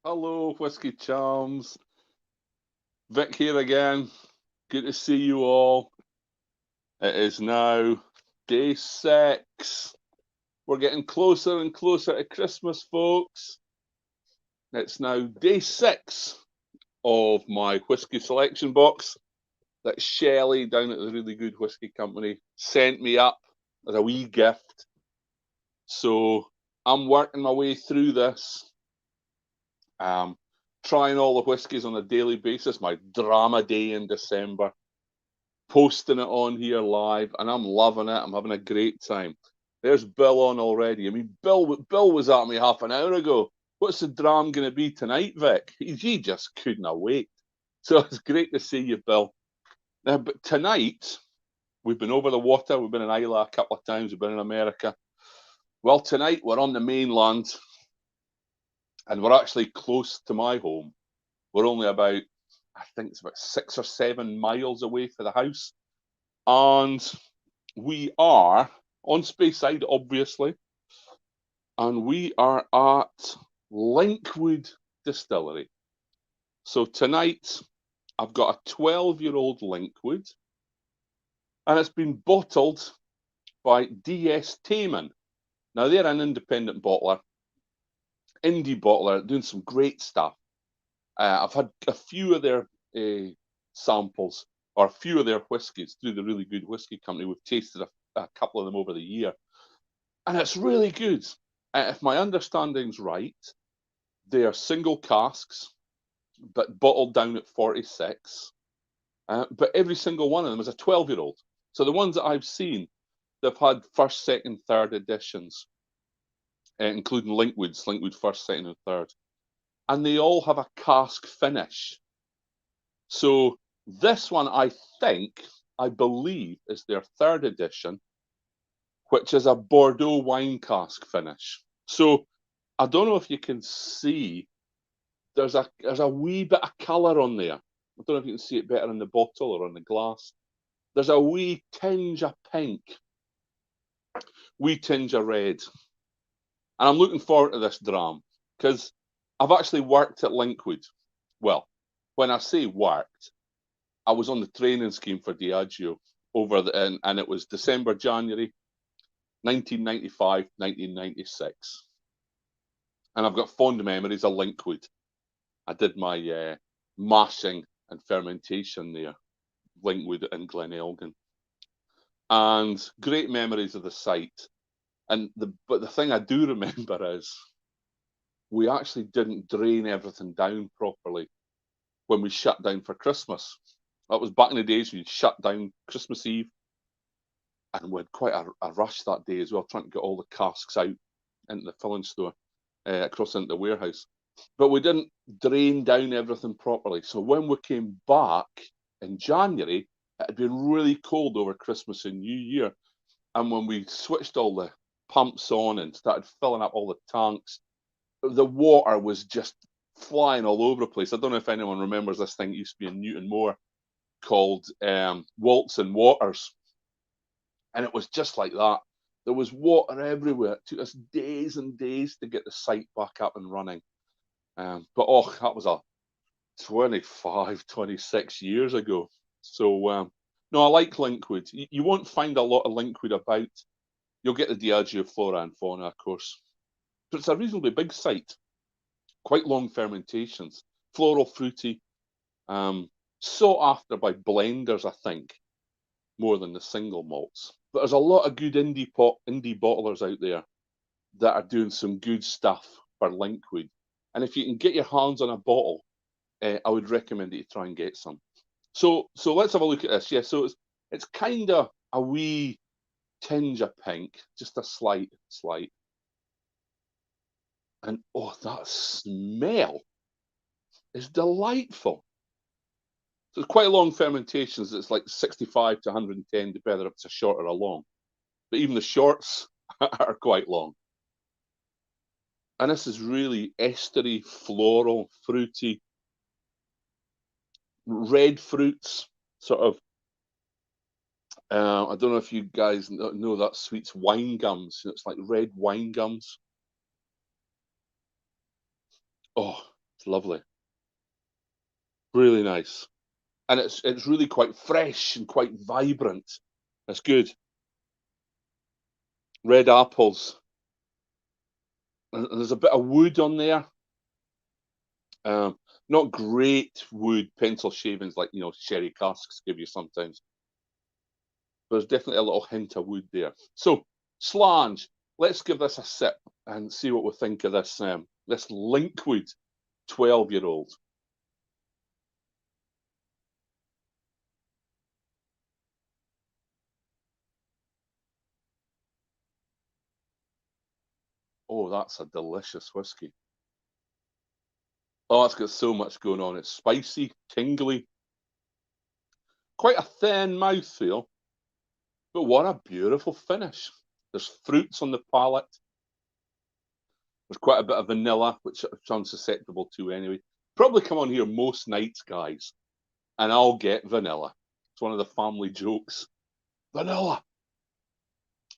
Hello, whiskey chums. Vic here again. Good to see you all. It is now day 6. We're getting closer and closer to Christmas, folks. It's now day 6 of my whiskey selection box that Shelley down at the Really Good Whiskey Company sent me up as a wee gift. So I'm working my way through this. Trying all the whiskies on a daily basis, my drama day in December, posting it on here live, and I'm loving it. I'm having a great time. There's Bill on already. I mean, Bill was at me half an hour ago. What's the dram going to be tonight, Vic? He just couldn't wait. So it's great to see you, Bill. Now, but tonight, we've been over the water. We've been in Islay a couple of times. We've been in America. Well, tonight we're on the mainland, and we're actually close to my home. We're only about, I think it's about 6 or 7 miles away from the house. And we are on Speyside, obviously. And we are at Linkwood Distillery. So tonight, I've got a 12-year-old Linkwood. And it's been bottled by D.S. Tayman. Now, they're an independent bottler, indie bottler, doing some great stuff. I've had a few of their samples, or a few of their whiskies through the Really Good Whiskey Company. We've tasted a couple of them over the year, and it's really good. If my understanding's right, they are single casks, but bottled down at 46. But every single one of them is a 12-year-old. So the ones that I've seen, they've had first, second, third editions, including Linkwood first, second, and third. And they all have a cask finish. So this one, I believe, is their third edition, which is a Bordeaux wine cask finish. So I don't know if you can see, there's a wee bit of colour on there. I don't know if you can see it better in the bottle or on the glass. There's a wee tinge of pink, wee tinge of red. And I'm looking forward to this dram because I've actually worked at Linkwood. Well, when I say worked, I was on the training scheme for Diageo and it was December, January 1995, 1996. And I've got fond memories of Linkwood. I did my mashing and fermentation there, Linkwood and Glenelgan. And great memories of the site. But the thing I do remember is we actually didn't drain everything down properly when we shut down for Christmas. That was back in the days when you'd shut down Christmas Eve, and we had quite a rush that day as well, trying to get all the casks out into the filling store, across into the warehouse. But we didn't drain down everything properly. So when we came back in January, it had been really cold over Christmas and New Year. And when we switched all the pumps on and started filling up all the tanks, the water was just flying all over the place. I don't know if anyone remembers this thing that used to be in Newton Moor called Waltz and Waters. And it was just like that. There was water everywhere. It took us days and days to get the site back up and running. But that was a 25, 26 years ago. So, no, I like Linkwood. You won't find a lot of Linkwood about. You'll get the Diageo Flora and Fauna, of course. But it's a reasonably big site. Quite long fermentations. Floral, fruity. Sought after by blenders, I think, more than the single malts. But there's a lot of good indie bottlers out there that are doing some good stuff for Linkwood. And if you can get your hands on a bottle, I would recommend that you try and get some. So let's have a look at this. Yeah, so it's kind of a wee tinge of pink, just a slight. And that smell is delightful. So it's quite long fermentations. It's like 65 to 110, depending if it's a short or a long. But even the shorts are quite long. And this is really estery, floral, fruity, red fruits, sort of. I don't know if you guys know that sweet's wine gums. It's like red wine gums. Oh, It's lovely. Really nice. And it's really quite fresh and quite vibrant. That's good. Red apples. And there's a bit of wood on there. Um, Not great wood pencil shavings like sherry casks give you sometimes. There's definitely a little hint of wood there. So, Slange, let's give this a sip and see what we think of this Linkwood 12-year-old. Oh, that's a delicious whiskey. Oh, it's got so much going on. It's spicy, tingly, quite a thin mouthfeel, but what a beautiful finish. There's fruits on the palate. There's quite a bit of vanilla, which I'm susceptible to anyway. Probably come on here most nights, guys, and I'll get vanilla. It's one of the family jokes. Vanilla.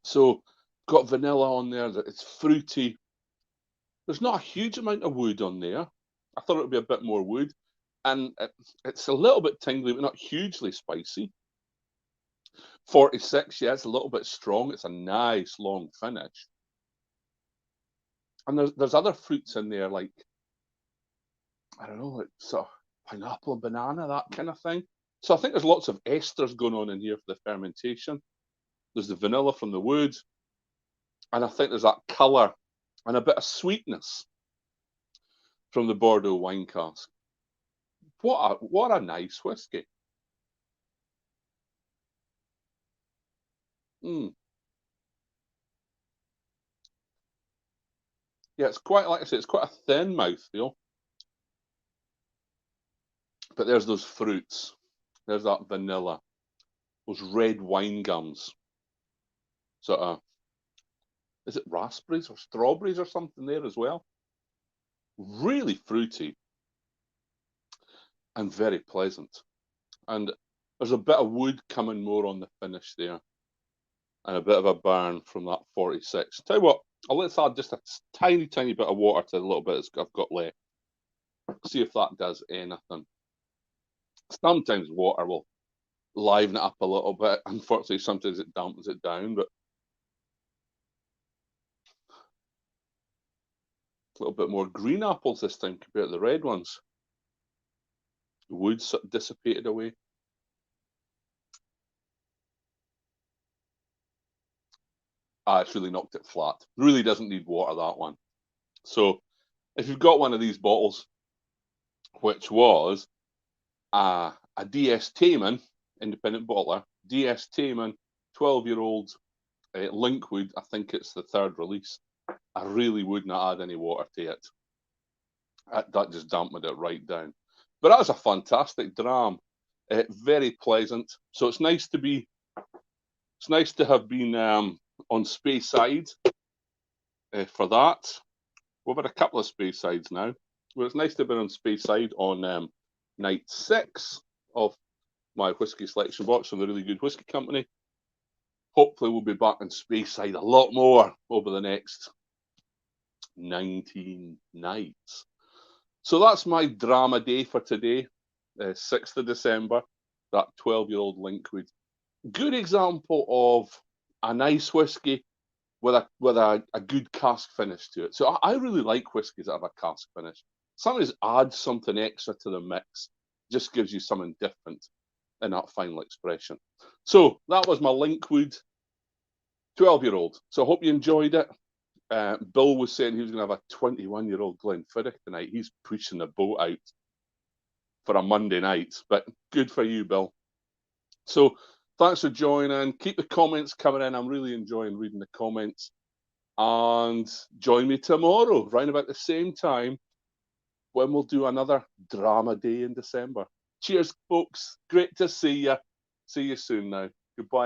So, got vanilla on there. It's fruity. There's not a huge amount of wood on there. I thought it would be a bit more wood. And it's a little bit tingly, but not hugely spicy. 46, yeah, it's a little bit strong. It's a nice long finish. And there's other fruits in there, like, I don't know, like sort of pineapple and banana, that kind of thing. So I think there's lots of esters going on in here for the fermentation. There's the vanilla from the wood, and I think there's that colour and a bit of sweetness from the Bordeaux wine cask. What a nice whiskey. Mm. Yeah, it's quite, like I say, it's quite a thin mouthfeel, but there's those fruits. There's that vanilla, those red wine gums. Sort of, is it raspberries or strawberries or something there as well? Really fruity and very pleasant. And there's a bit of wood coming more on the finish there, and a bit of a burn from that 46. Tell you what, let's add just a tiny, tiny bit of water to the little bit I've got left. See if that does anything. Sometimes water will liven it up a little bit. Unfortunately, sometimes it dampens it down, but a little bit more green apples this time compared to the red ones. The wood sort of dissipated away. Ah, it's really knocked it flat. Really doesn't need water, that one. So if you've got one of these bottles, which was a DS Tayman, independent bottler, DS Tayman, 12-year-old Linkwood, I think it's the third release. I really wouldn't add any water to it. That just dampened it right down. But that was a fantastic dram. Very pleasant. So it's nice to have been on Speyside for that. We've had a couple of Speysides now. Well, it's nice to have been on Speyside on night 6 of my whiskey selection box from the Really Good Whiskey Company. Hopefully we'll be back on Speyside a lot more over the next 19 nights. So that's my drama day for today, 6th of December, that 12-year-old Linkwood. Good example of a nice whiskey with a good cask finish to it. So I really like whiskies that have a cask finish. Sometimes adds something extra to the mix, just gives you something different in that final expression. So that was my Linkwood 12-year-old. So I hope you enjoyed it. Bill was saying he was going to have a 21-year-old Glenfiddich tonight. He's pushing the boat out for a Monday night, but good for you, Bill. So thanks for joining. Keep the comments coming in. I'm really enjoying reading the comments. And join me tomorrow, round about the same time, when we'll do another drama day in December. Cheers, folks. Great to see you. See you soon now. Goodbye.